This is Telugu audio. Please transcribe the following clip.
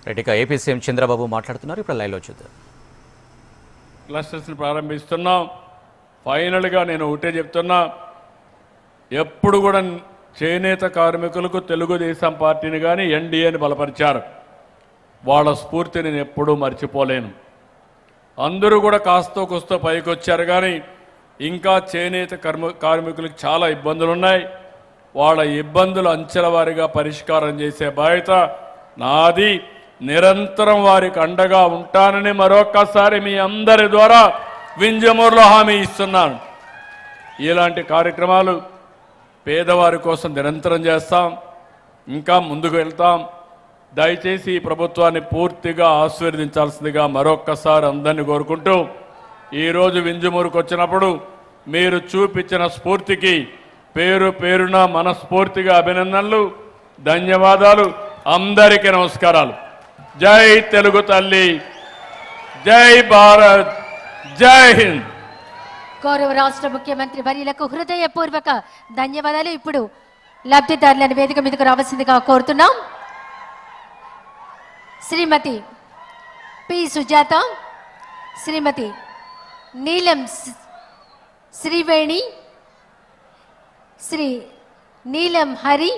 రెడ్డిగా ఏపీ సీఎం చంద్రబాబు మాట్లాడుతున్నారు. ఇప్పుడు లైవ్లో చూద్దాం. క్లస్టర్స్ని ప్రారంభిస్తున్నాం. ఫైనల్గా నేను ఒకటే చెప్తున్నా, ఎప్పుడు కూడా చేనేత కార్మికులకు తెలుగుదేశం పార్టీని కానీ ఎన్డీఏని బలపరిచారు. వాళ్ళ స్ఫూర్తి నేను ఎప్పుడూ మర్చిపోలేను. అందరూ కూడా కాస్తో కూస్తో పైకి వచ్చారు, కానీ ఇంకా చేనేత కార్మికులకు చాలా ఇబ్బందులు ఉన్నాయి. వాళ్ళ ఇబ్బందులు అంచెల వారీగా పరిష్కారం చేసే బాధ్యత నాది. నిరంతరం వారికి అండగా ఉంటానని మరొక్కసారి మీ అందరి ద్వారా వింజమూరులో హామీ ఇస్తున్నాను. ఇలాంటి కార్యక్రమాలు పేదవారి కోసం నిరంతరం చేస్తాం, ఇంకా ముందుకు వెళ్తాం. దయచేసి ఈ ప్రభుత్వాన్ని పూర్తిగా ఆశీర్వదించాల్సిందిగా మరొక్కసారి అందరినీ కోరుకుంటూ, ఈరోజు వింజమూరుకు వచ్చినప్పుడు మీరు చూపించిన స్ఫూర్తికి పేరు పేరున మనస్ఫూర్తిగా అభినందనలు, ధన్యవాదాలు. అందరికీ నమస్కారాలు. జై తెలుగు తల్లి, జై భారత్, జై హింద్. గౌరవ రాష్ట్ర ముఖ్యమంత్రి వర్యులకు హృదయపూర్వక ధన్యవాదాలు. ఇప్పుడు లబ్ధిదారులను వేదిక మీదకు రావాల్సిందిగా కోరుతున్నాం. శ్రీమతి పి సుజాత, శ్రీమతి నీలం శ్రీవేణి, శ్రీ నీలం హరి,